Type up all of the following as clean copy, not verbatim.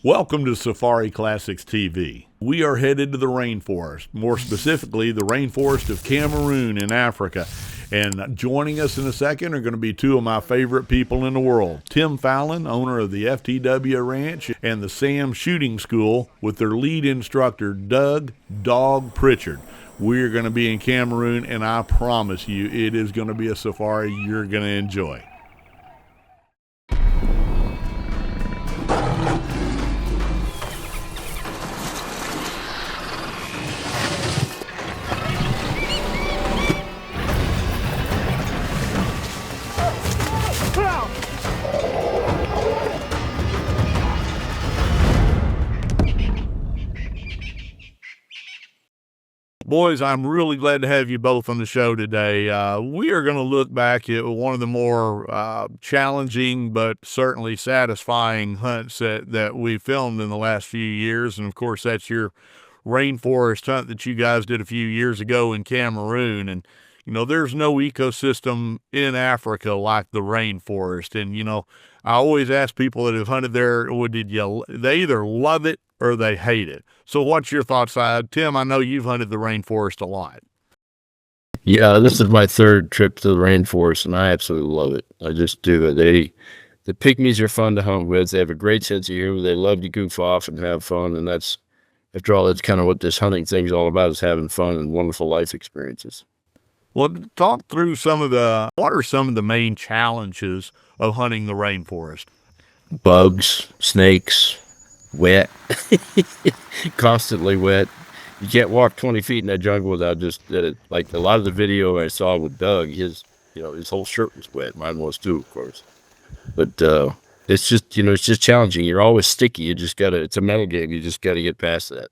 Welcome to Safari Classics TV. We are headed to the rainforest, more specifically the rainforest of Cameroon in Africa. And joining us in a second are going to be two of my favorite people in the world. Tim Fallon, owner of the FTW Ranch and the SAAM shooting school, with their lead instructor, Doug Dog Prichard. We're going to be in Cameroon, and I promise you it is going to be a safari you're going to enjoy. Boys, I'm really glad to have you both on the show today. We are going to look back at one of the more challenging but certainly satisfying hunts that we filmed in the last few years. And, of course, that's your rainforest hunt that you guys did a few years ago in Cameroon. And, you know, there's no ecosystem in Africa like the rainforest. And, you know, I always ask people that have hunted there, they either love it or they hate it. So what's your thoughts? Tim, I know you've hunted the rainforest a lot. Yeah, this is my third trip to the rainforest, and I absolutely love it. I just do it. The pygmies are fun to hunt with. They have a great sense of humor. They love to goof off and have fun, and after all, that's kind of what this hunting thing is all about, is having fun and wonderful life experiences. Well, talk through what are some of the main challenges of hunting the rainforest? Bugs, snakes, wet, constantly wet. You can't walk 20 feet in that jungle without like a lot of the video I saw with Doug, his whole shirt was wet. Mine was too, of course. But it's just challenging. You're always sticky. It's a mental game. You just got to get past that.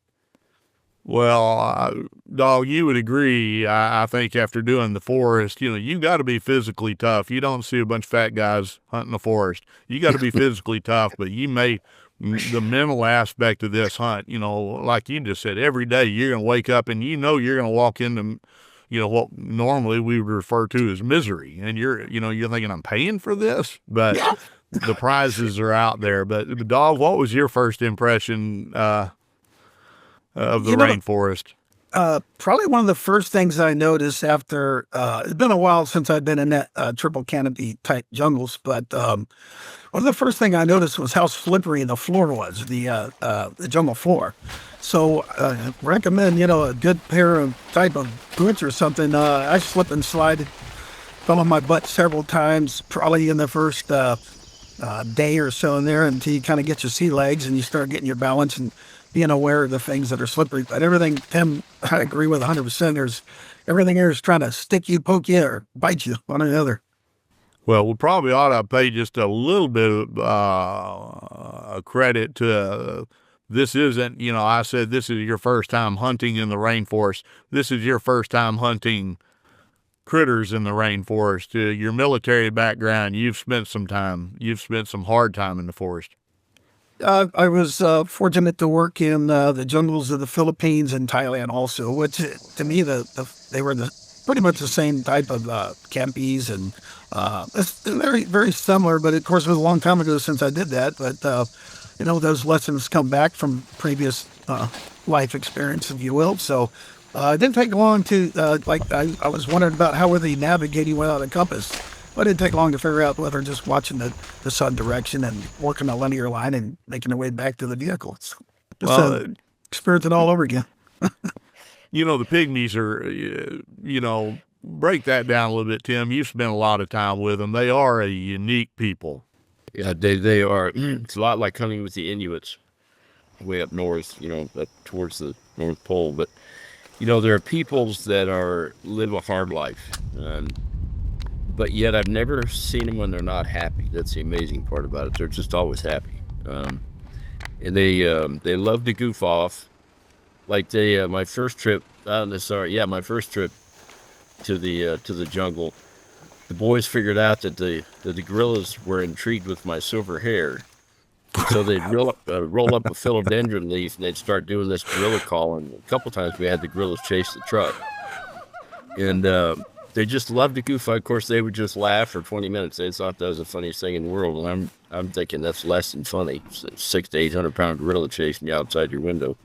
Well, Dog, you would agree, I think, after doing the forest, you got to be physically tough. You don't see a bunch of fat guys hunting the forest. You got to be physically tough, but the mental aspect of this hunt, like you just said, every day you're going to wake up and you're going to walk into, what normally we would refer to as misery. And you're thinking, I'm paying for this, but the prizes are out there. But Dog, what was your first impression of the rainforest? Probably one of the first things I noticed after, it's been a while since I've been in that triple canopy type jungles, but one of the first thing I noticed was how slippery the floor was, the jungle floor. So recommend, a good pair of type of boots or something. I slip and slide, fell on my butt several times, probably in the first day or so in there, until you kind of get your sea legs and you start getting your balance and being aware of the things that are slippery. But everything, Tim, I agree with 100%. Everything here is trying to stick you, poke you, or bite you, one or the other. Well, we probably ought to pay just a little bit of credit to this isn't, I said this is your first time hunting in the rainforest. This is your first time hunting critters in the rainforest. Your military background, you've spent some hard time in the forest. I was fortunate to work in the jungles of the Philippines and Thailand also, which to me, they were pretty much the same type of campies, and it's very, very similar. But of course, it was a long time ago since I did that. But those lessons come back from previous life experience, if you will. So it didn't take long to I was wondering about how were they navigating without a compass. But it didn't take long to figure out whether just watching the sun direction and working a linear line and making their way back to the vehicle. It's just experiencing it all over again. The pygmies are, break that down a little bit, Tim. You've spent a lot of time with them. They are a unique people. Yeah, they are. It's a lot like hunting with the Inuits way up north, towards the North Pole. But, there are peoples that live a hard life. But yet I've never seen them when they're not happy. That's the amazing part about it. They're just always happy. And they love to goof off. Like my first trip to the jungle, the boys figured out that the gorillas were intrigued with my silver hair. So they'd roll up a philodendron leaf and they'd start doing this gorilla call. And a couple times we had the gorillas chase the truck. And they just loved to goof. Of course, they would just laugh for 20 minutes. They thought that was the funniest thing in the world. And I'm thinking that's less than funny. 600 to 800 pound gorilla chasing you outside your window.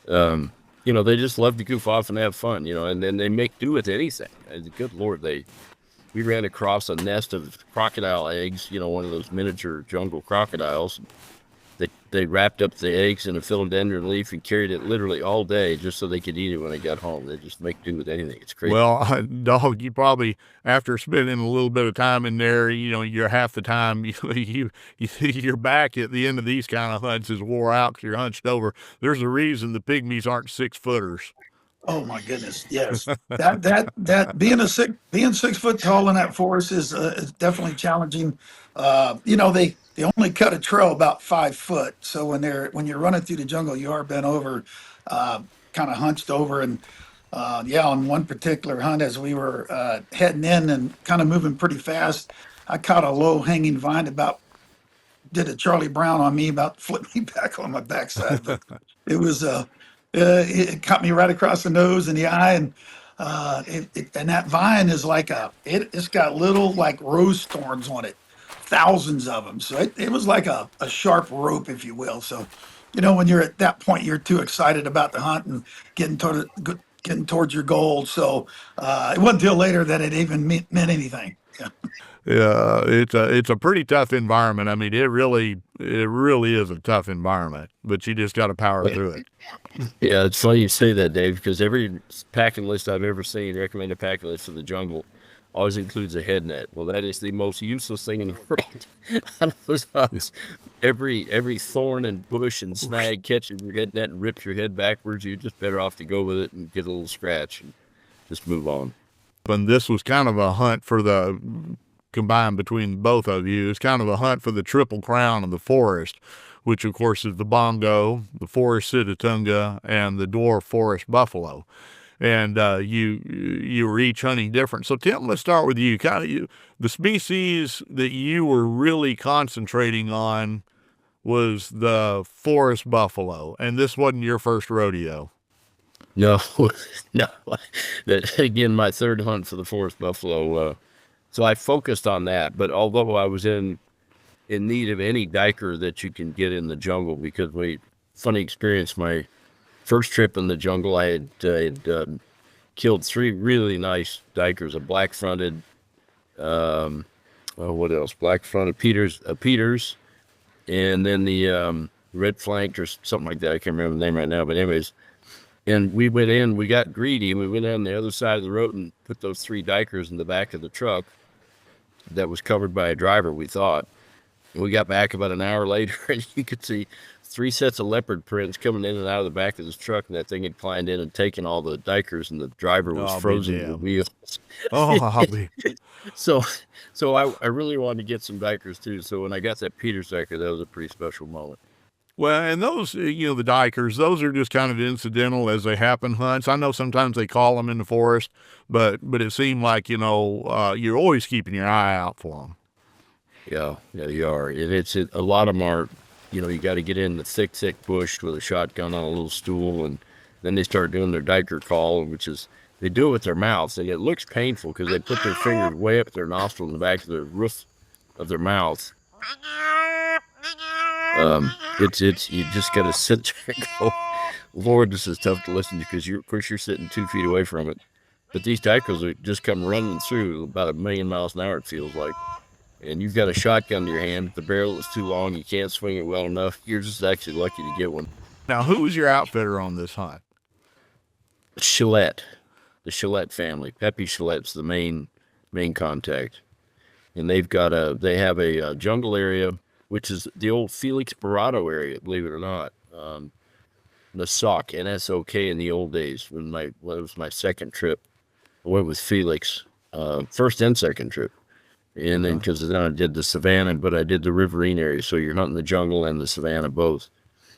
They just love to goof off and have fun, and then they make do with anything. And good Lord, we ran across a nest of crocodile eggs, one of those miniature jungle crocodiles. They wrapped up the eggs in a philodendron leaf and carried it literally all day just so they could eat it when they got home. They just make do with anything. It's crazy. Well, dog, you probably, after spending a little bit of time in there, you're half the time, your back at the end of these kind of hunts is wore out because you're hunched over. There's a reason the pygmies aren't 6-footers. Oh my goodness, yes. That being 6 foot tall in that forest is definitely challenging. They only cut a trail about 5 foot, so when you're running through the jungle, you are bent over, kind of hunched over, and on one particular hunt, as we were heading in and kind of moving pretty fast, I caught a low hanging vine did a Charlie Brown on me, about to flip me back on my backside, but it was it cut me right across the nose and the eye, and and that vine is like it's got little like rose thorns on it, thousands of them. So it was like a sharp rope, if you will. So, when you're at that point, you're too excited about the hunt and getting towards your goal. So it wasn't until later that it even meant anything. Yeah. Yeah, it's a pretty tough environment. I mean, it really is a tough environment, but you just got to power through it. Yeah, it's funny you say that, Dave, because every packing list I've ever seen, recommended packing list for the jungle, always includes a head net. Well, that is the most useless thing in the world. Out of those hunts, every thorn and bush and snag catches your head net and rips your head backwards. You're just better off to go with it and get a little scratch and just move on. And this was kind of a hunt for combined between both of you. It's kind of a hunt for the triple crown of the forest, which of course is the bongo, the forest sitatunga, and the dwarf forest buffalo. And you were each hunting different. So Tim, let's start with you. The species that you were really concentrating on was the forest buffalo, and this wasn't your first rodeo. No, no. That again, my third hunt for the forest buffalo. So I focused on that. But although I was in need of any duiker that you can get in the jungle, because funny experience, my first trip in the jungle, I had killed 3 really nice duikers, a black-fronted, what else? Black-fronted Peters, and then the red-flanked or something like that. I can't remember the name right now, but anyways. And we got greedy, and we went on the other side of the road and put those 3 duikers in the back of the truck that was covered by a driver, we thought. And we got back about an hour later, and you could see 3 sets of leopard prints coming in and out of the back of this truck, and that thing had climbed in and taken all the duikers, and the driver was frozen in the wheels. So I really wanted to get some duikers too. So when I got that Peters duiker, that was a pretty special moment. Well, and those, the duikers, those are just kind of incidental as they happen hunts. I know sometimes they call them in the forest, but it seemed like, you're always keeping your eye out for them. Yeah, you are. And a lot of them are, you got to get in the thick bush with a shotgun on a little stool, and then they start doing their duiker call, which is, they do it with their mouths. And it looks painful because they put their fingers way up their nostril in the back of the roof of their mouth. It's you just got to sit there and go, Lord, this is tough to listen to because of course you're sitting 2 feet away from it. But these duikers are just come running through about 1,000,000 miles an hour, it feels like. And you've got a shotgun in your hand. If the barrel is too long, you can't swing it well enough. You're just actually lucky to get one. Now, who was your outfitter on this hunt? Chillette, the Chillette family. Pepe Chillette's the main contact. And they have a jungle area, which is the old Felix Barado area, believe it or not. Nasok, N-S-O-K in the old days. When it was my second trip, I went with Felix, first and second trip. And then because then I did the savannah, but I did the riverine area. So you're hunting the jungle and the savannah both.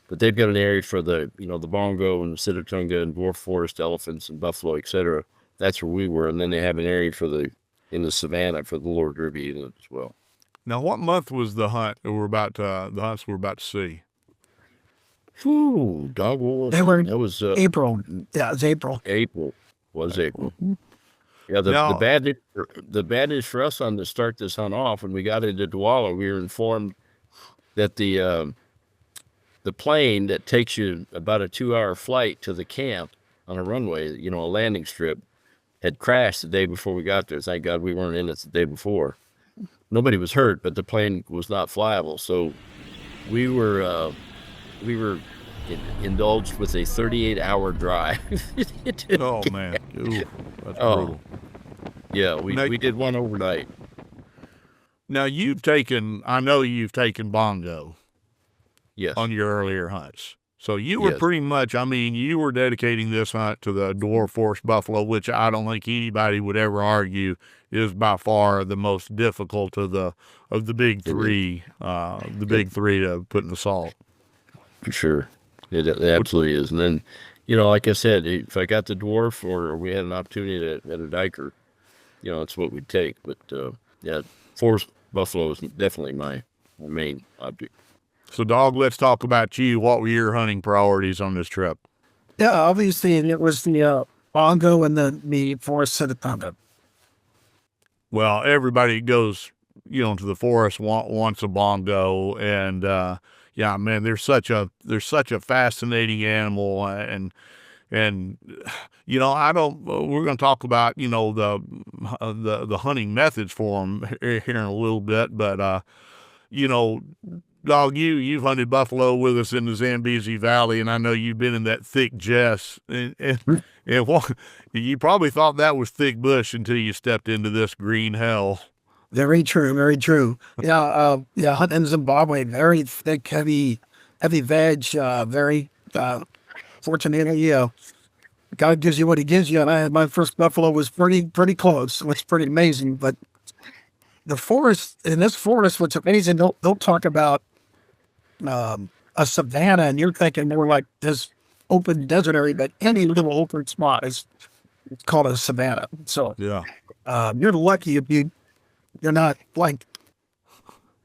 But they've got an area for the bongo and the sitatunga and dwarf forest elephants and buffalo, etc. That's where we were. And then they have an area in the savannah for the Lord Derby as well. Now, what month was the hunt the hunts we're about to see? Ooh, dog. That was April. Yeah, it was April. April. Yeah, Now, the bad news for us on to start this hunt off, when we got into Douala, we were informed that the plane that takes you about a 2-hour flight to the camp on a runway, a landing strip, had crashed the day before we got there. Thank God we weren't in it the day before. Nobody was hurt, but the plane was not flyable. So we were indulged with a 38-hour drive. oh man, ooh, that's Oh, brutal. yeah, Now, we did one overnight. now I know you've taken Bongo Yes, on your earlier hunts. So you were yes, pretty much, you were dedicating this hunt to the dwarf forest buffalo, which I don't think anybody would ever argue is by far the most difficult of the big it is. three, big three to put in the salt. For sure. It absolutely is. And then, like I said, if I got the dwarf or we had an opportunity at a diker, it's what we'd take. But yeah, forest buffalo is definitely my main object. So, dog, let's talk about you. What were your hunting priorities on this trip? Yeah, obviously it was the bongo and the forest sitatunga. Well, everybody goes, to the forest wants a bongo, and yeah, man, they're such a fascinating animal, and I don't. We're going to talk about the hunting methods for them here in a little bit, but you know, dog, you've hunted buffalo with us in the Zambezi Valley, and I know you've been in that thick Jess, and you probably thought that was thick bush until you stepped into this green hell. Very true, very true. Yeah, hunting in Zimbabwe, very thick, heavy veg. Very fortunate. God gives you what He gives you, and I had my first buffalo was pretty close. It was pretty amazing, but the forest in this forest, what's amazing, they'll talk about a savanna, and you're thinking more like this open desert area, but any little open spot is it's called a savanna. So Yeah. you're lucky if you're not like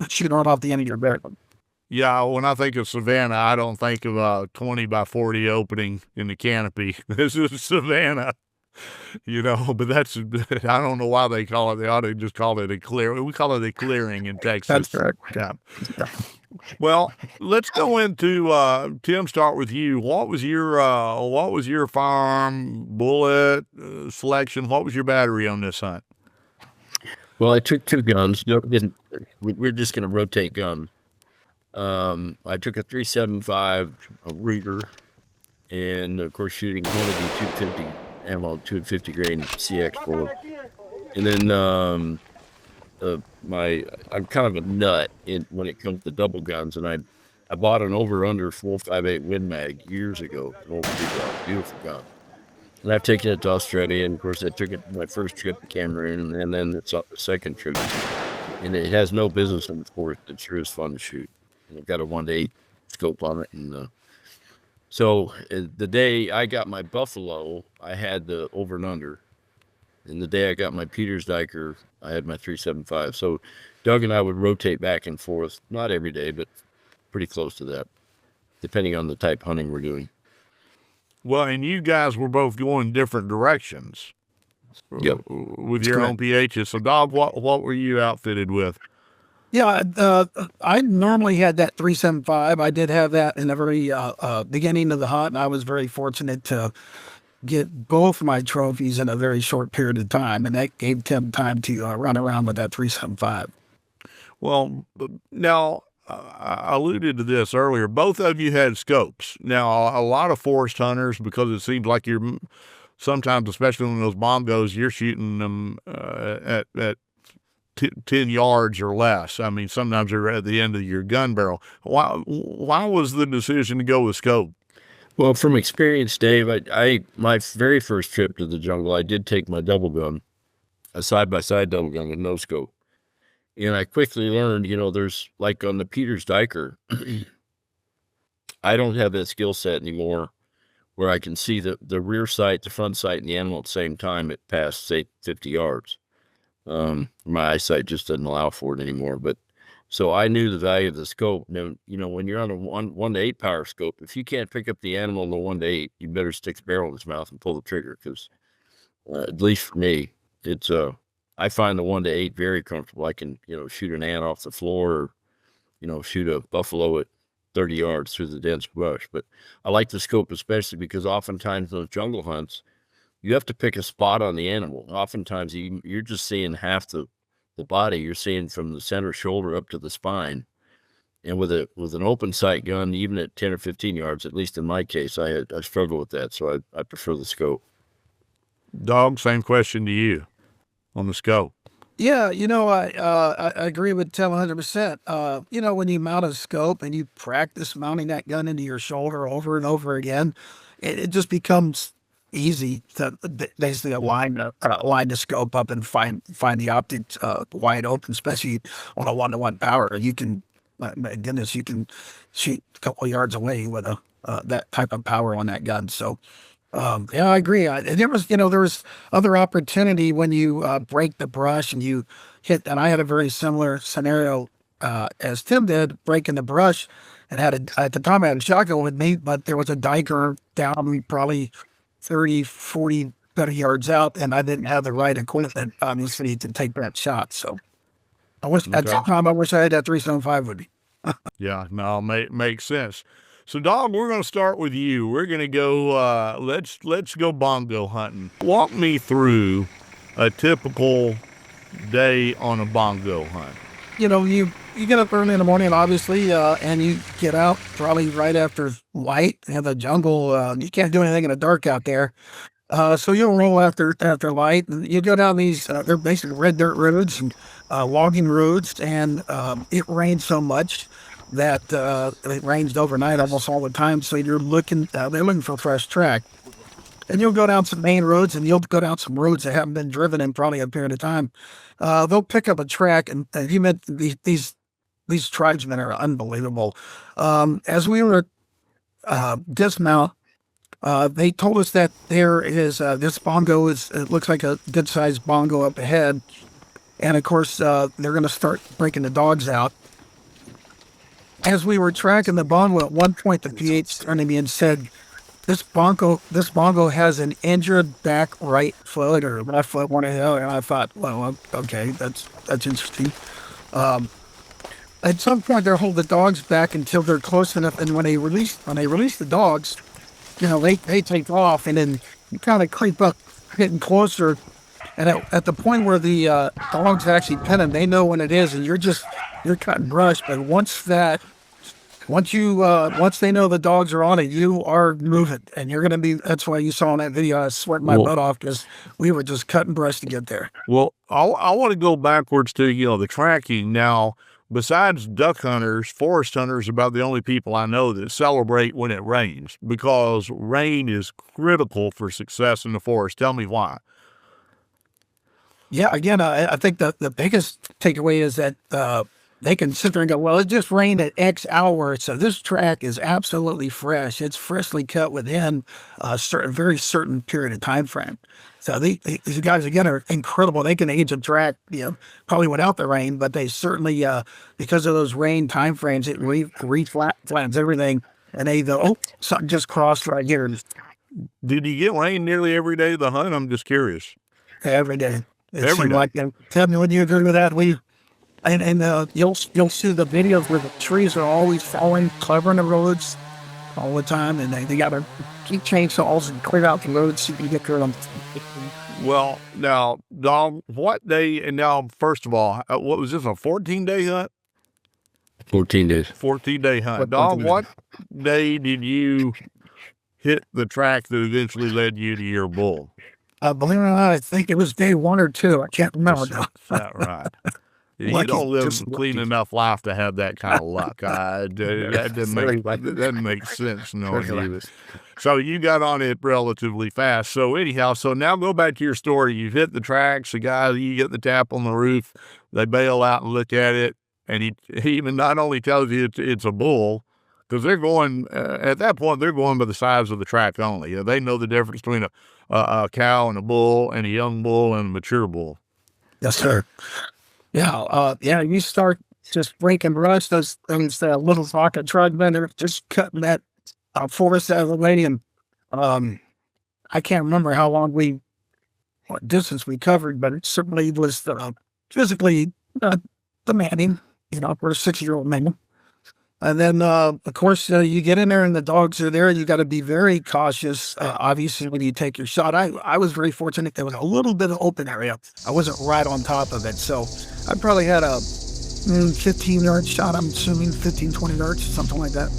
shooting right off the end of your barrel. Yeah, when I think of Savannah, I don't think of a 20 by 40 opening in the canopy. This is Savannah, but that's, I don't know why they call it. They ought to just call it a clear. We call it a clearing in Texas. That's correct. Yeah. Well, let's go into, Tim, start with you. What was your firearm bullet selection? What was your battery on this hunt? Well, I took two guns. We're just going to rotate guns. I took a 375, a Ruger, and of course shooting quantity 250 ammo, 250 grain CX4. And then I'm kind of a nut when it comes to double guns, and I bought an over/under 4.58 Win Mag years ago. An old beautiful gun. And I've taken it to Australia, and of course I took it my first trip to Cameroon, and then it's the second trip. And it has no business in the forest. It sure is fun to shoot. And I've got a 1:8 scope on it, and so the day I got my buffalo, I had the over and under, and the day I got my Peters Diker, I had my 375. So Doug and I would rotate back and forth, not every day, but pretty close to that, depending on the type hunting we're doing. Well, and you guys were both going different directions. Yep. With your own PHs. So, dog, what were you outfitted with? Yeah, I normally had that 375. I did have that in the very beginning of the hunt, and I was very fortunate to get both my trophies in a very short period of time, and that gave Tim time to run around with that 375. Well, now, I alluded to this earlier. Both of you had scopes. Now, a lot of forest hunters, because it seems like you're sometimes, especially on those bongos, you're shooting them at 10 yards or less. I mean, sometimes you're at the end of your gun barrel. Why was the decision to go with scope? Well, from experience, Dave, my very first trip to the jungle, I did take my double gun, a side-by-side double gun with no scope. And I quickly learned, there's like on the Peters Diker, I don't have that skill set anymore where I can see the rear sight, the front sight, and the animal at the same time at past, say, 50 yards. My eyesight just doesn't allow for it anymore. But so I knew the value of the scope. Now, when you're on a 1:8 power scope, if you can't pick up the animal in the 1:8, you better stick the barrel in his mouth and pull the trigger, because at least for me, It's I find the 1 to 8 very comfortable. I can, shoot an ant off the floor, or, shoot a buffalo at 30 yards through the dense brush. But I like the scope especially because oftentimes those jungle hunts, you have to pick a spot on the animal. Oftentimes you're just seeing half the body. You're seeing from the center shoulder up to the spine. And with an open sight gun, even at 10 or 15 yards, at least in my case, I struggle with that. So I prefer the scope. Dog, same question to you on the scope. Yeah, I agree with Tim 100%. When you mount a scope and you practice mounting that gun into your shoulder over and over again, it just becomes easy to basically line the scope up and find the optics wide open, especially on a 1-to-1 power. You can, my goodness, you can shoot a couple of yards away with that type of power on that gun. So. Yeah, I agree. There was other opportunity when you break the brush and you hit, and I had a very similar scenario as Tim did, breaking the brush, and at the time I had a shotgun with me, but there was a duiker down probably 30, 40, 30 yards out, and I didn't have the right equipment, obviously, to take that shot. So at the time, I wish I had that 375 with me. Yeah, no, makes sense. So, Dog, we're going to start with you. We're going to go, let's go bongo hunting. Walk me through a typical day on a bongo hunt. You get up early in the morning, obviously, and you get out probably right after light. And the jungle, you can't do anything in the dark out there. So you'll roll after light. And you go down these, they're basically red dirt roads and logging roads, and it rains so much that it rains overnight almost all the time. So you're they're looking for fresh track. And you'll go down some main roads, and you'll go down some roads that haven't been driven in probably a period of time. They'll pick up a track, and you met these tribesmen are unbelievable. As we were dismount, they told us that there is this bongo it looks like a good sized bongo up ahead, and of course they're going to start breaking the dogs out. As we were tracking the bongo, at one point the PH turned to me and said, This bongo has an injured back right foot or left foot, one of the other." And I thought, well, okay, that's interesting. At some point, they'll hold the dogs back until they're close enough, and when they release the dogs, they take off, and then you kind of creep up, getting closer. And at the point where the dogs actually pin them, they know when it is, and you're cutting brush. But once they know the dogs are on it, you are moving, and you're going to be. That's why you saw in that video, I was sweating my butt off because we were just cutting brush to get there. Well, I want to go backwards to the tracking now. Besides duck hunters, forest hunters are about the only people I know that celebrate when it rains, because rain is critical for success in the forest. Tell me why. Yeah, again, I think the biggest takeaway is that they can sit there and go, well, it just rained at X hour, so this track is absolutely fresh. It's freshly cut within a very certain period of time frame. So these guys, again, are incredible. They can age a track, probably without the rain, but they certainly, because of those rain time frames, it flattens everything, and they go, oh, something just crossed right here. Did you get rain nearly every day of the hunt? I'm just curious. Every day. Every day. Like, tell me when you agree with that. You'll see the videos where the trees are always falling, covering the roads all the time, and they got to keep chainsaws and clear out the roads so you can get through them. Well, now, Dom, what day? And now, first of all, what was this, a 14-day hunt? 14 days. 14-day hunt. Dom, what day did you hit the track that eventually led you to your bull? Believe it or not, I think it was day 1 or 2. I can't remember now. That's right. You don't live a clean enough life to have that kind of luck. That doesn't make sense. No, so you got on it relatively fast. So anyhow, now go back to your story. You've hit the tracks. The guy, you get the tap on the roof. They bail out and look at it, and he even not only tells you it's a bull, because they're going at that point they're going by the size of the track only. They know the difference between a cow and a bull, and a young bull and a mature bull. Yes, sir. Yeah, you start just breaking brush, those little pocket tribesmen are just cutting that forest out of the way, and I can't remember how long we what distance we covered, but it certainly was physically demanding, for a 6-year-old man. And then, of course, you get in there and the dogs are there. You got to be very cautious, obviously, when you take your shot. I was very fortunate. There was a little bit of open area. I wasn't right on top of it. So I probably had a 15-yard shot, I'm assuming 15, 20 yards, something like that.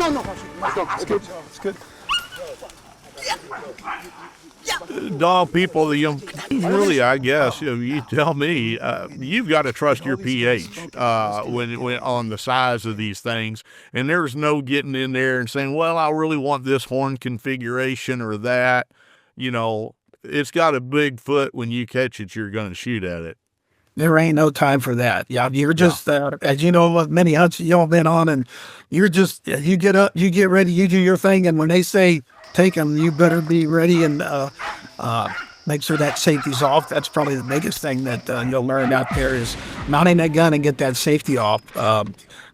No. It's good. Dog people, really, I guess, you tell me, you've got to trust your pH when on the size of these things. And there's no getting in there and saying, well, I really want this horn configuration or that. It's got a big foot. When you catch it, you're going to shoot at it. There ain't no time for that. Yeah, you're just, as you know, many hunts y'all been on, and you're just, you get up, you get ready, you do your thing, and when they say take them, you better be ready and make sure that safety's off. That's probably the biggest thing that you'll learn out there is mounting that gun and get that safety off.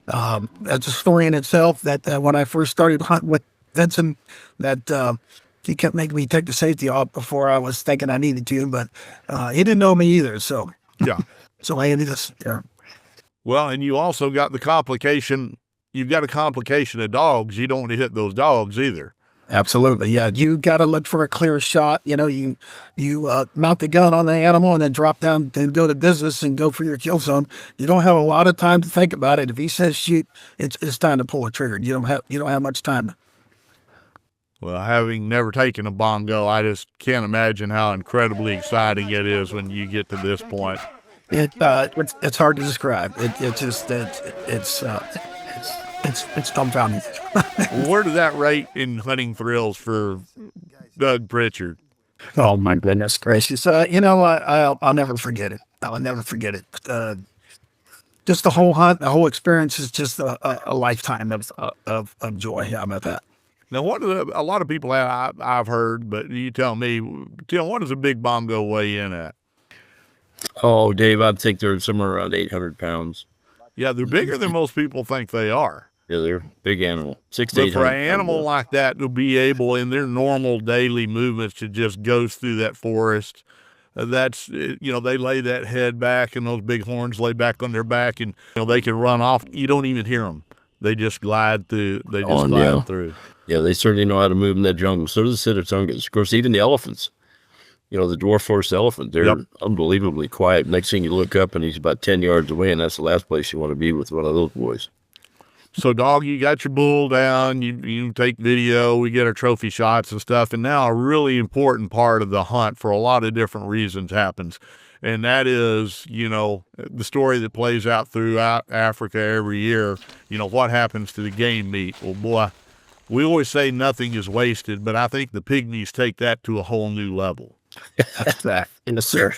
That's a story in itself that when I first started hunting with Vincent, that he kept making me take the safety off before I was thinking I needed to, but he didn't know me either, so. Yeah. So I ended up there. Well, and you also got the complication. You've got a complication of dogs. You don't want to hit those dogs either. Absolutely. Yeah. You got to look for a clear shot. You mount the gun on the animal and then drop down and go to business and go for your kill zone. You don't have a lot of time to think about it. If he says shoot, it's time to pull a trigger. You don't have much time. Well, having never taken a bongo, I just can't imagine how incredibly exciting it is when you get to this point. It's hard to describe. It's dumbfounding. Where did that rate in hunting thrills for Doug Prichard? Oh my goodness gracious! I'll never forget it. I'll never forget it. Just the whole hunt, the whole experience is just a lifetime of joy. How about that? Now, a lot of people I've heard, but you tell me, Tim, what does a big bongo weigh in at? Oh, Dave, I think they're somewhere around 800 pounds. Yeah, they're bigger than most people think they are. Yeah, they're a big animal. 6 to But 800 for an animal like that to be able, in their normal daily movements, to just go through that forest, that's, they lay that head back and those big horns lay back on their back, and they can run off. You don't even hear them. They just glide through. Glide through. Yeah, they certainly know how to move in that jungle. So do the sitatungas. Of course, even the elephants. The dwarf forest elephant, they're unbelievably quiet. Next thing you look up and he's about 10 yards away, and that's the last place you want to be with one of those boys. So, dog, you got your bull down, you take video, we get our trophy shots and stuff, and now a really important part of the hunt for a lot of different reasons happens. And that is, the story that plays out throughout Africa every year, what happens to the game meat. Well, boy, we always say nothing is wasted, but I think the pygmies take that to a whole new level. That's that. Yes, sir.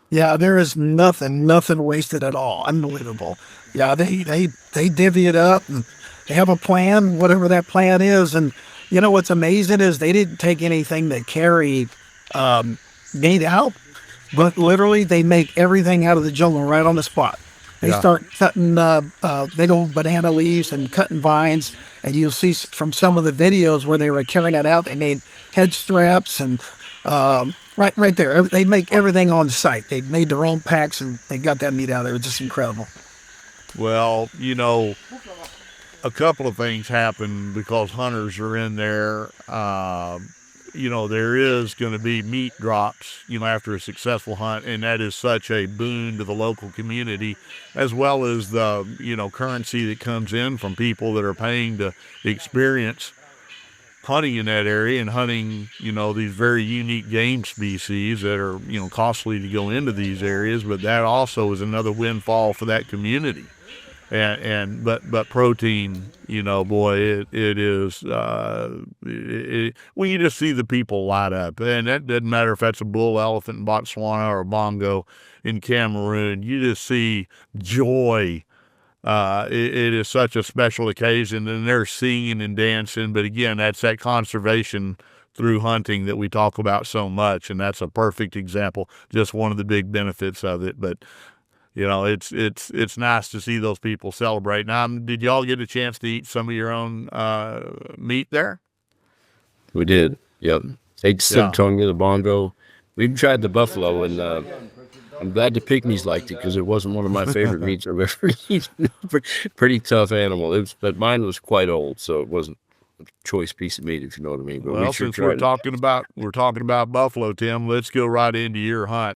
Yeah, there is nothing wasted at all. Unbelievable. Yeah, they divvy it up and they have a plan, whatever that plan is. And what's amazing is they didn't take anything that carry meat out, but literally they make everything out of the jungle right on the spot. They start cutting big old banana leaves and cutting vines, and you'll see from some of the videos where they were carrying it out, they made head straps and right there. They make everything on site. They made their own packs, and they got that meat out there. It's just incredible. Well, a couple of things happen because hunters are in there. There is going to be meat drops, after a successful hunt, and that is such a boon to the local community, as well as the, currency that comes in from people that are paying to experience hunting in that area and hunting, these very unique game species that are, costly to go into these areas, but that also is another windfall for that community. But protein, boy, it is, when you just see the people light up, and that doesn't matter if that's a bull elephant in Botswana or a bongo in Cameroon, you just see joy. It is such a special occasion, and they're singing and dancing. But again, that's that conservation through hunting that we talk about so much, and that's a perfect example. Just one of the big benefits of it. But it's nice to see those people celebrate. Now, did y'all get a chance to eat some of your own meat there? We did. Yep. Ate the sitatunga, the bongo. We even tried the buffalo, and I'm glad the pygmies liked it because it wasn't one of my favorite meats I've ever eaten. Pretty tough animal. But mine was quite old, so it wasn't a choice piece of meat, if you know what I mean. But well, since we're talking about buffalo, Tim, let's go right into your hunt.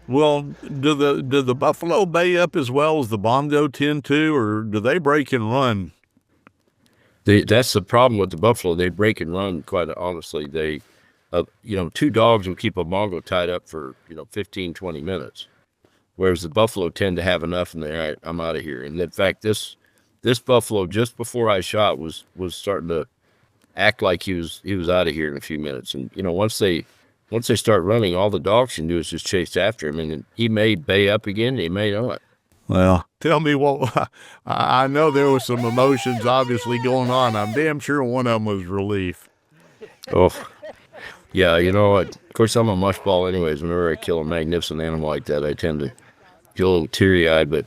Well, do the buffalo bay up as well as the bongo tend to, or do they break and run? That's the problem with the buffalo. They break and run, quite honestly. They, two dogs will keep a bongo tied up for, 15, 20 minutes. Whereas the buffalo tend to have enough and they're, all right, I'm out of here. And in fact, this buffalo, just before I shot, was starting to act like he was out of here in a few minutes. And, once they start running, all the dogs can do is just chase after him. And he may bay up again, he may not. Well, tell me what, I know there was some emotions obviously going on. I'm damn sure one of them was relief. Oh, yeah, of course I'm a mushball anyways. Whenever I kill a magnificent animal like that, I tend to get a little teary-eyed. But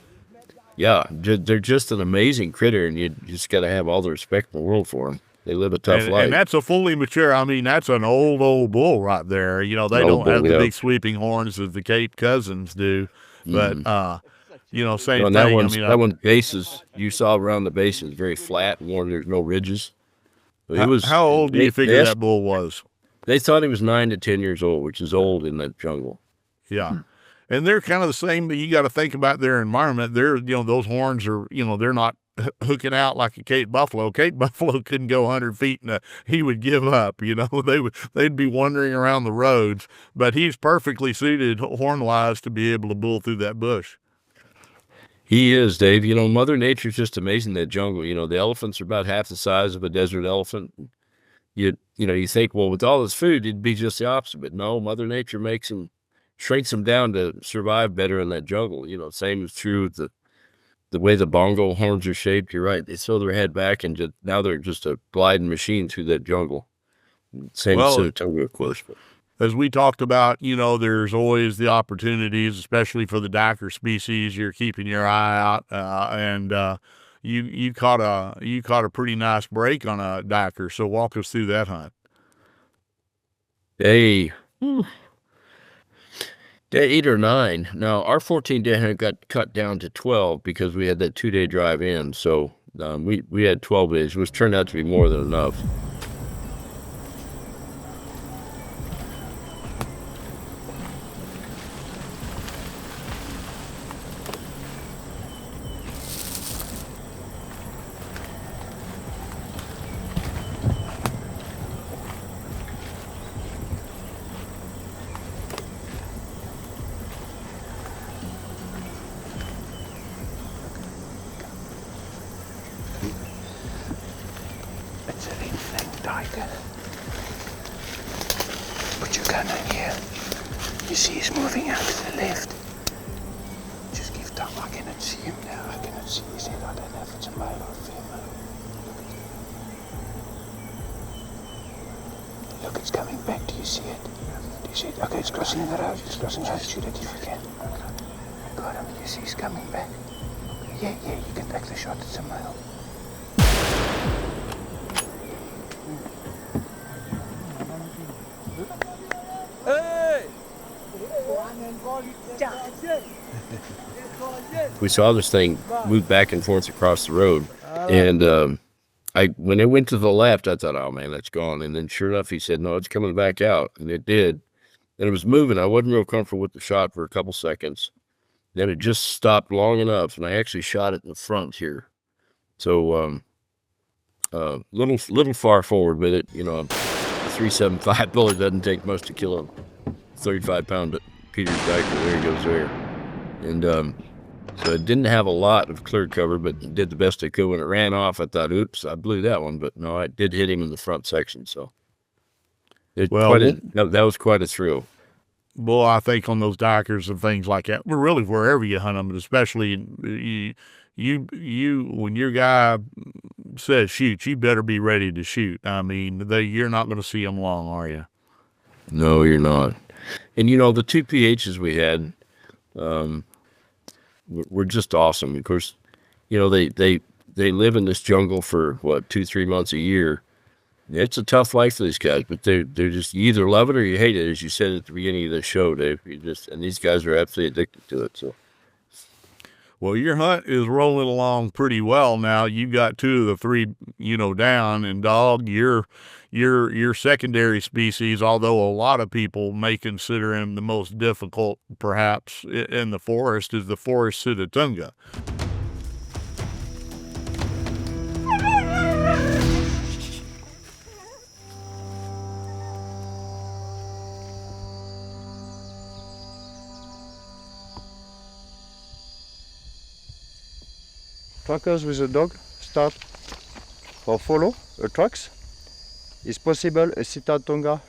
yeah, they're just an amazing critter, and you just got to have all the respect in the world for them. They live a tough life. And that's a fully mature, that's an old bull right there. They don't have the big sweeping horns that the Cape cousins do. But, same thing. That one's bases, you saw around the base is very flat and there's no ridges. How old do you figure that bull was? They thought he was 9 to 10 years old, which is old in that jungle. Yeah. And they're kind of the same, but you got to think about their environment. They're, those horns are, they're not hooking out like a Cape buffalo. Cape buffalo couldn't go 100 feet and he would give up. They'd be wandering around the roads. But he's perfectly suited horn-wise to be able to bull through that bush. He is, Dave. Mother Nature's just amazing, that jungle. The elephants are about half the size of a desert elephant. You think, well, with all his food, it'd be just the opposite. But no, Mother Nature shrinks him down to survive better in that jungle. Same is true with the way the bongo horns are shaped. You're right. They throw their head back and now they're just a gliding machine through that jungle. Same as sitatunga, of course. But as we talked about, there's always the opportunities, especially for the duiker species. You're keeping your eye out, and you caught a pretty nice break on a duiker. So walk us through that hunt. Day 8 or 9. Now our 14-day hunt got cut down to 12 because we had that 2-day drive in. So We had 12 inch, which turned out to be more than enough. It's an infant duiker. Put your gun in here. You see he's moving out to the left. Just give time. I cannot see him now. I cannot see his head. I don't know if it's a male or a female. Look, it's coming back. Do you see it? Do you see it? Okay, it's crossing the road. It's crossing the road. Shoot it if you can. Got him. You see he's coming back. Yeah, you can take the shot. It's a male. We saw this thing move back and forth across the road, and when it went to the left, I thought, oh man, that's gone. And then sure enough, he said, no, it's coming back out, and it did. And it was moving. I wasn't real comfortable with the shot for a couple seconds. Then it just stopped long enough, and I actually shot it in the front here. So little far forward with it. You know, a 375 bullet doesn't take much to kill a 35-pound Peter's duiker. There he goes there. And so it didn't have a lot of clear cover, but it did the best it could. When it ran off, I thought, oops, I blew that one. But no, I did hit him in the front section. So that was quite a thrill. Well, I think on those duikers and things like that, well, really wherever you hunt them, but especially you when your guy says shoot, you better be ready to shoot. I mean, you're not going to see them long, are you? No, you're not. And you know, the two PHs we had were just awesome. Of course, you know, they live in this jungle for what, 2-3 months a year. It's a tough life for these guys, but they're just, you either love it or you hate it, as you said at the beginning of the show, Dave. And these guys are absolutely addicted to it. So, well, your hunt is rolling along pretty well now. You got 2 of the 3, down, and dog, your secondary species, although a lot of people may consider him the most difficult, perhaps, in the forest, is the forest sitatunga. Trackers with a dog start or follow a tracks. It's possible a sitatunga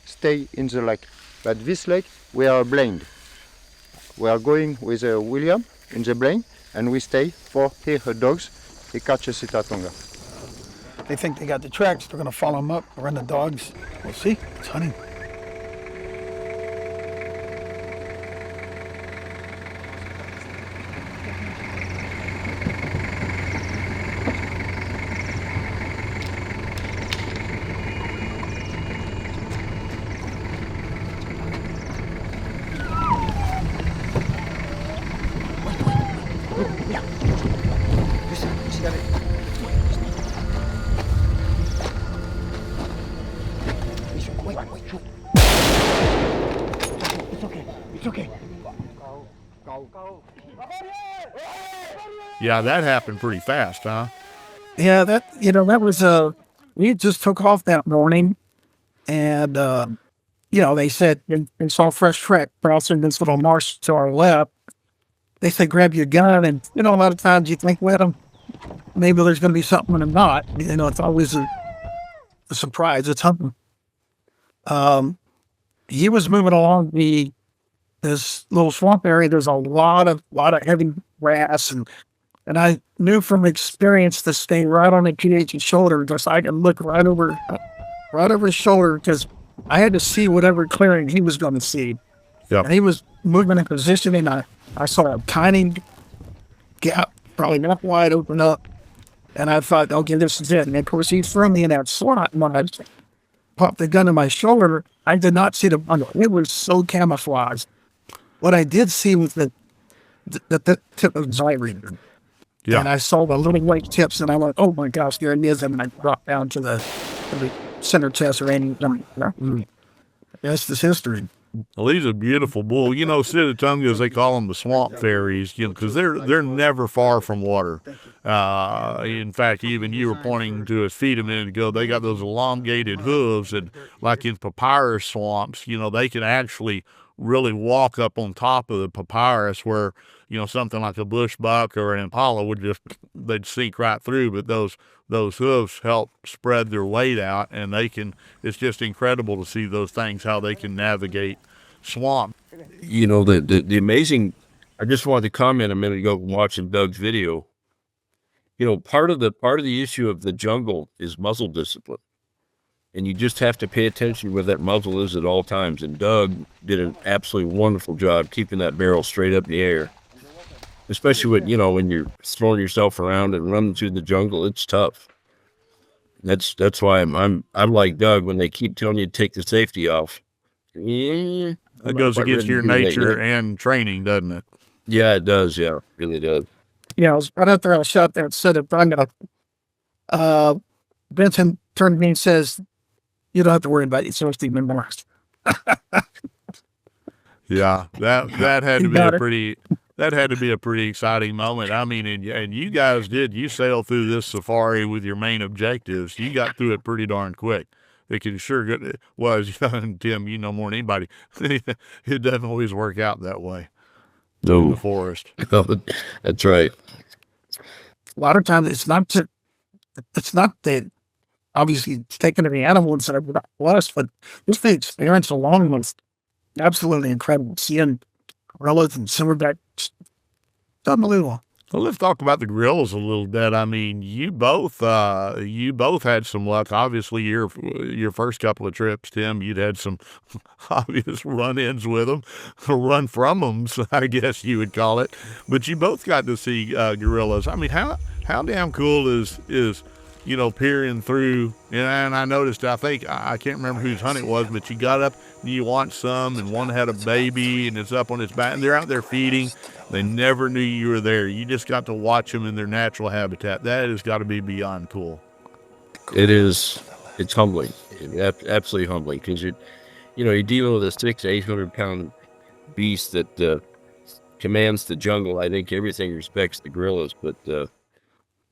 stay in the lake, but this lake we are blind. We are going with a William in the blind, and we stay for here dogs. They catch a sitatunga. They think they got the tracks. They're going to follow them up, run the dogs. We'll see. It's hunting. Yeah, that happened pretty fast, huh? Yeah, that was we just took off that morning, and they said they saw fresh track crossing this little marsh to our left. They said grab your gun, and a lot of times you think, well, maybe there's going to be something and not. It's always a surprise. It's hunting. He was moving along this little swamp area. There's a lot of heavy grass, and I knew from experience to stay right on the PH's shoulder, just I could look right over his shoulder, because I had to see whatever clearing he was going to see. Yeah. And he was moving in position, and I saw a tiny gap, probably not wide, open up, and I thought, okay, this is it. And of course, he's firmly in that slot. When I popped the gun in my shoulder, I did not see the bundle. It was so camouflaged. What I did see was the tip of his eye reader. Yeah. And I saw the little white tips, and I went, "Oh my gosh, there it is!" And I dropped down to the center chest range. That's this history. Well, he's a beautiful bull. You know, sitatungas, they call them the swamp fairies, you know, because they're never far from water. In fact, even you were pointing to his feet a minute ago. They got those elongated hooves, and like in papyrus swamps, you know, they can actually really walk up on top of the papyrus where, you know, something like a bush buck or an impala they'd sink right through. But those hooves help spread their weight out, and it's just incredible to see those things, how they can navigate swamp. You know, the amazing, I just wanted to comment a minute ago watching Doug's video. You know, part of the issue of the jungle is muzzle discipline. And you just have to pay attention where that muzzle is at all times. And Doug did an absolutely wonderful job keeping that barrel straight up in the air. Especially when you're throwing yourself around and running through the jungle, it's tough. That's why I'm like Doug when they keep telling you to take the safety off. Yeah, it goes against your nature and training, doesn't it? Yeah, it does. Yeah, it really does. Yeah, I was right out there. I shot there and said it. Vincent turned to me and says, "You don't have to worry about it. So Stephen Morris." Yeah, that had to be a pretty exciting moment. I mean, and you guys you sailed through this safari with your main objectives. You got through it pretty darn quick. It can sure get, well, Tim, you know more than anybody. It doesn't always work out that way. No. In the forest. That's right. A lot of times it's not that obviously it's taken to the animal instead of us, but just the experience alone was absolutely incredible. Seeing gorillas and silverback, unbelievable. Well, let's talk about the gorillas a little bit. I mean, you both had some luck. Obviously, your first couple of trips, Tim, you'd had some obvious run-ins with them, run from them, so I guess you would call it. But you both got to see gorillas. I mean, how damn cool is peering through? And I noticed, I can't remember whose hunt it was, but you got up and you watched some, and one had a baby, and it's up on its back, and they're out there feeding. They never knew you were there. You just got to watch them in their natural habitat. That has got to be beyond cool. It is. It's humbling. Absolutely humbling, because you're dealing with a 600 to 800 pound beast that commands the jungle. I think everything respects the gorillas, but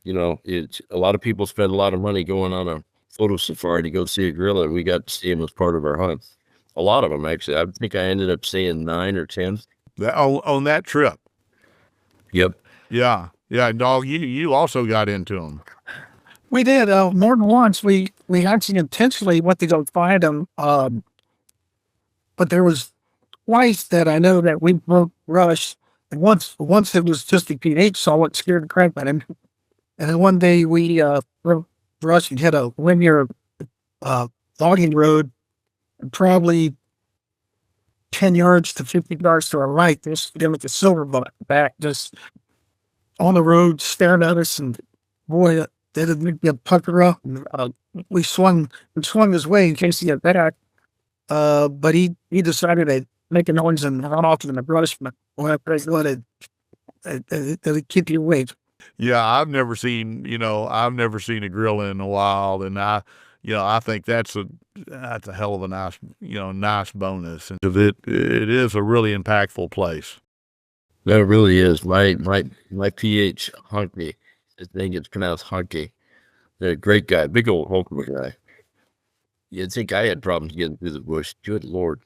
it's a lot of people spend a lot of money going on a photo safari to go see a gorilla, and we got to see them as part of our hunt. A lot of them, actually. I think I ended up seeing 9 or 10 on that trip. Yep. Yeah. Dog, you also got into them. We did more than once. We actually intentionally went to go find them, but there was twice that I know that we broke brush, and once it was just a PH, so it scared the crap out of him. And then one day we broke brush and hit a linear logging road, and probably 10 yards to 50 yards to our right, there's with the silverback just on the road staring at us, and boy, that didn't make me pucker up. And, we swung his way in case he got back, but he decided to make a noise and run off in the brush. But boy, it'd keep you awake. Yeah, I've never seen a gorilla in a while, and I think that's a hell of a nice bonus, and it is a really impactful place. That really is. My PH Hunky, I think it's pronounced Hunky. They're a great guy, big old Hulkman guy. You'd think I had problems getting through the bush. Good Lord.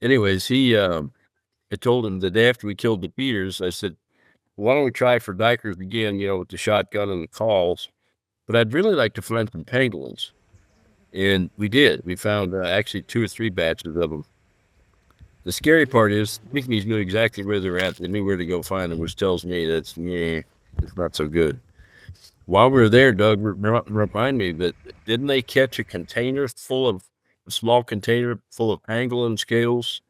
Anyways, I told him the day after we killed the Peters, I said, why don't we try for duikers again, with the shotgun and the calls? But I'd really like to find some pangolins. And we did. We found actually 2 or 3 batches of them. The scary part is, pygmies knew exactly where they were at. They knew where to go find them, which tells me it's not so good. While we were there, Doug, remind me that didn't they catch a small container full of pangolin scales?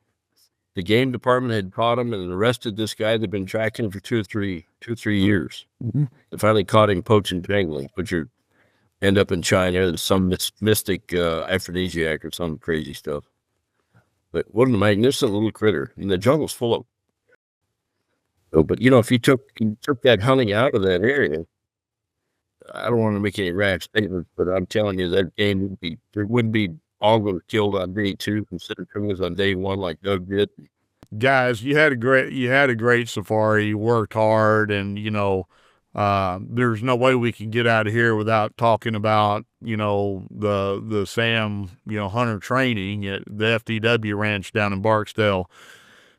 The game department had caught him and arrested this guy they'd been tracking for 2 or 3 years. Mm-hmm. They finally caught him poaching pangolins, but you end up in China. There's some mystic aphrodisiac or some crazy stuff. But what a magnificent little critter. And the jungle's full of. So, but if you took that hunting out of that area, I don't want to make any rash statements, but I'm telling you that game there wouldn't be Bongo killed on day 2, considered it was on day 1 like Doug did. Guys, you had a great safari. You worked hard, and there's no way we can get out of here without talking about the SAAM hunter training at the FTW Ranch down in Barksdale,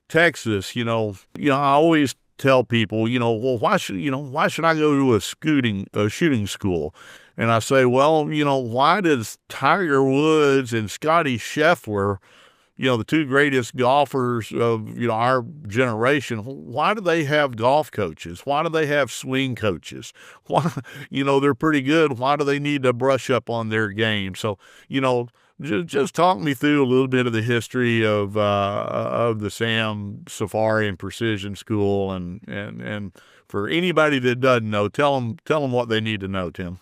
Texas. I always tell people, well, why should I go to a shooting school? And I say, well, why does Tiger Woods and Scotty Scheffler, the 2 greatest golfers of our generation, why do they have golf coaches? Why do they have swing coaches? Why, they're pretty good. Why do they need to brush up on their game? So, just talk me through a little bit of the history of the SAAM Safari and Precision School, and for anybody that doesn't know, tell them what they need to know, Tim.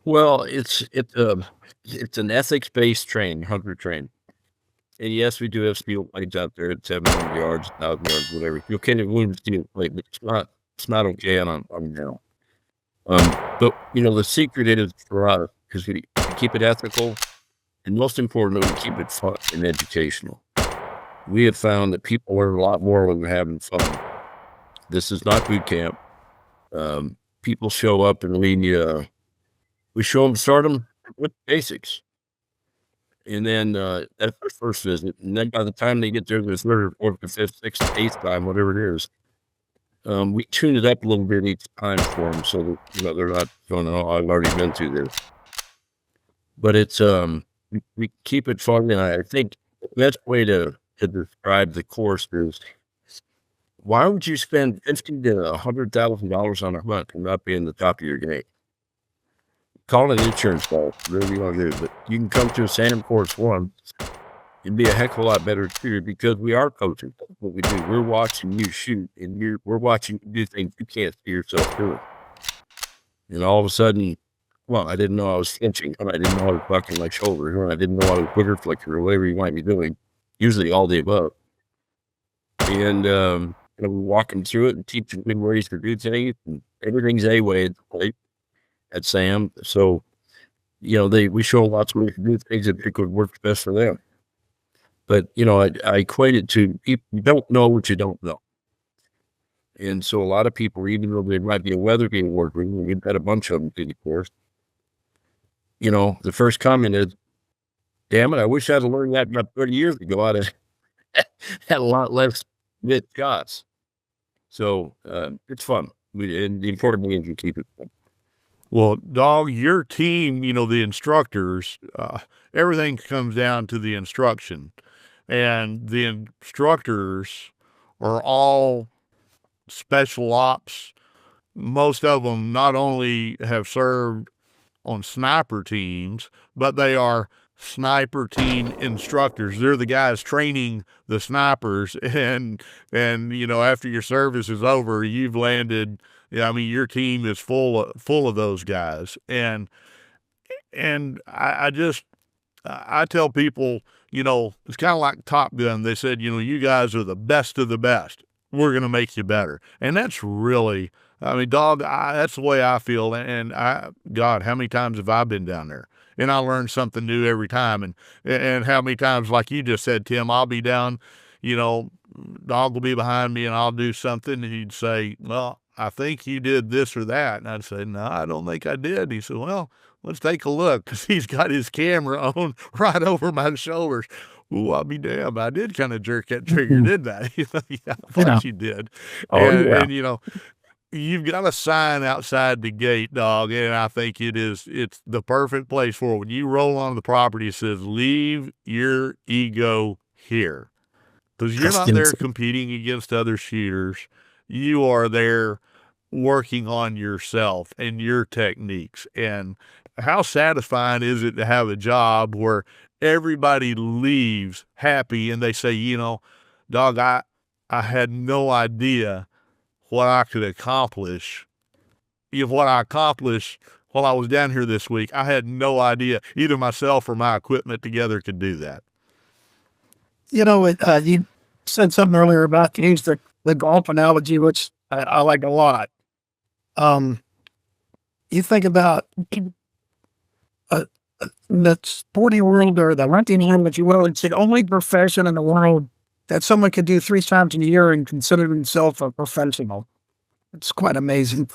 Well, it's an ethics-based hunter train. And yes, we do have steel plates out there at 700 yards, 1,000 yards, whatever. You can't wound steel plate, but it's not okay on now. But the secret is for us, because we keep it ethical, and most importantly, we keep it fun and educational. We have found that people learn a lot more when we're having fun. This is not boot camp. People show up and we start them with basics. And then that's our first visit. And then by the time they get there, the 3rd, 4th, 5th, 6th, 8th time, whatever it is, we tune it up a little bit each time for them so that they're not going, oh, I've already been through this. But it's we keep it fun, and I think the best way to describe the course is, why would you spend $50,000 to $100,000 on a hunt and not be in the top of your game? Call it an insurance call, whatever you want to do, but you can come to a SAAM course once and be a heck of a lot better too, because we are coaching. That's what we do. We're watching you shoot, and we're watching you do things you can't see yourself doing. And all of a sudden, well, I didn't know I was flinching, and I didn't know I was bucking my shoulder, and I didn't know I was quicker flicker, or whatever you might be doing. Usually all the above. And we walk them through it and teach them new ways to do things, and everything's A-way at SAAM. So, we show lots of ways to do things that think would work best for them. But, I equate it to, you don't know what you don't know. And so a lot of people, even though they might be a Weatherby award winner, we've had a bunch of them through the course, the first comment is, damn it, I wish I'd learned that about 30 years ago. I'd have had a lot less mid shots. So it's fun. And the important thing is you keep it fun. Well, Dog, your team, the instructors, everything comes down to the instruction. And the instructors are all special ops. Most of them not only have served on sniper teams, but they are sniper team instructors. They're the guys training the snipers. And after your service is over, you've landed. Your team is full of those guys. And I tell people, it's kind of like Top Gun. They said, you guys are the best of the best. We're going to make you better. And that's really, Dog, that's the way I feel. And God, how many times have I been down there? And I learn something new every time. And how many times, like you just said, Tim, I'll be down, Dog will be behind me and I'll do something. And he'd say, well, I think you did this or that. And I'd say, no, I don't think I did. And he said, well, let's take a look, because he's got his camera on right over my shoulders. Ooh, I'll be damned. I did kind of jerk that trigger, didn't I? I thought you did. And you've got a sign outside the gate, Dog, and I think it's the perfect place for it. When you roll on the property, it says, leave your ego here. Because you're not there competing against other shooters. You are there working on yourself and your techniques. And how satisfying is it to have a job where everybody leaves happy and they say, Dog, I had no idea what I could accomplish. What I accomplished while I was down here this week, I had no idea either myself or my equipment together could do that. You said something earlier about change the the golf analogy, which I like a lot. You think about the sporting world or the hunting world, if you will, it's the only profession in the world that someone could do 3 times a year and consider themselves a professional. It's quite amazing.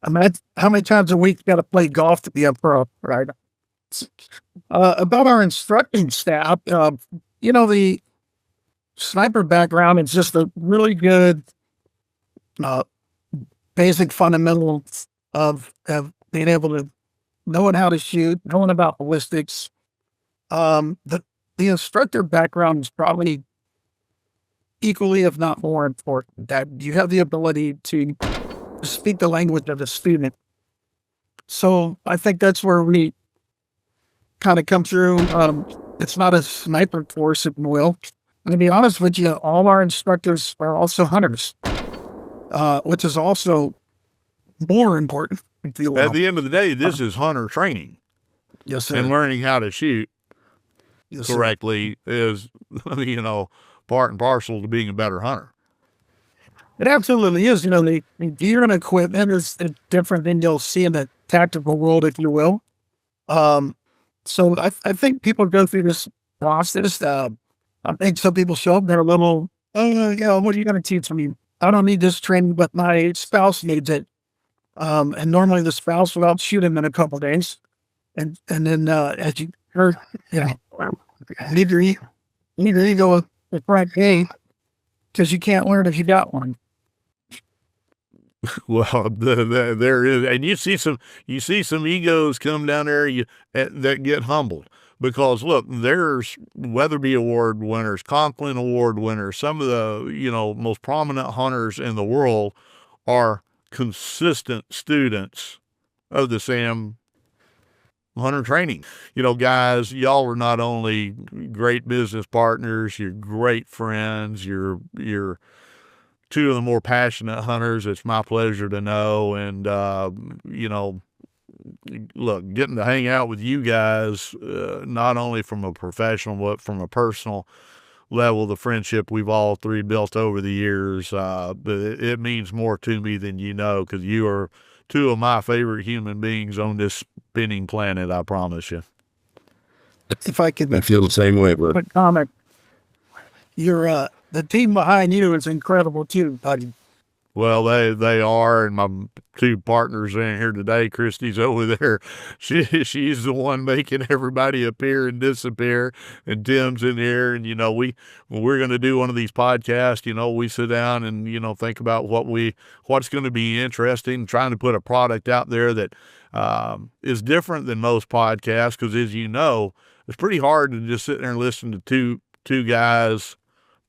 Imagine how many times a week you got to play golf to be a pro, right? About our instructing staff, the sniper background is just a really good basic fundamentals of being able to knowing how to shoot, knowing about ballistics. The instructor background is probably equally, if not more important, that you have the ability to speak the language of the student. So I think that's where we kind of come through. It's not a sniper course, if you will. And to be honest with you, all our instructors are also hunters, which is also more important, if you will. At the end of the day, this is hunter training. Yes, sir. And learning how to shoot Yes, sir. correctly is, part and parcel to being a better hunter. It absolutely is. The gear and equipment is different than you'll see in the tactical world, if you will. So I think people go through this process. I think some people show up, they're a little, what are you going to teach me? I don't need this training, but my spouse needs it. And normally the spouse will shoot him in a couple of days. And then, as you heard, neither you go the right game because you can't learn if you got one. Well, there is, and you see some egos come down there that get humbled because look, there's Weatherby Award winners, Conklin Award winners, some of the most prominent hunters in the world are consistent students of the SAAM hunter training. Guys, y'all are not only great business partners, you're great friends, you're two of the more passionate hunters it's my pleasure to know. And, look, getting to hang out with you guys, not only from a professional, but from a personal level, the friendship we've all three built over the years, it means more to me than because you are two of my favorite human beings on this spinning planet, I promise you. If I could I feel the same way, bro. put comment, the team behind you is incredible too, buddy. Well, they are, and my two partners in here today, Christy's over there. She's the one making everybody appear and disappear, and Tim's in here. And when we're going to do one of these podcasts, we sit down and think about what's going to be interesting, trying to put a product out there that is different than most podcasts. Because as it's pretty hard to just sit there and listen to two guys,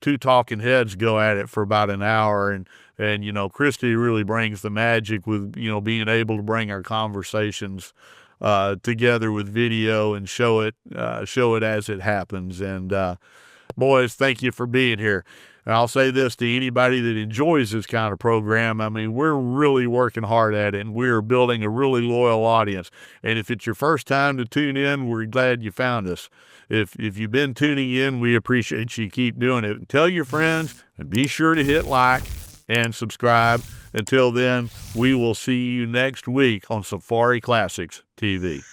two talking heads go at it for about an hour. And Christy really brings the magic with, being able to bring our conversations together with video and show it as it happens. And boys, thank you for being here. And I'll say this to anybody that enjoys this kind of program. I mean, we're really working hard at it, and we're building a really loyal audience. And if it's your first time to tune in, we're glad you found us. If you've been tuning in, we appreciate you. Keep doing it. Tell your friends, and be sure to hit like and subscribe. Until then, we will see you next week on Safari Classics TV.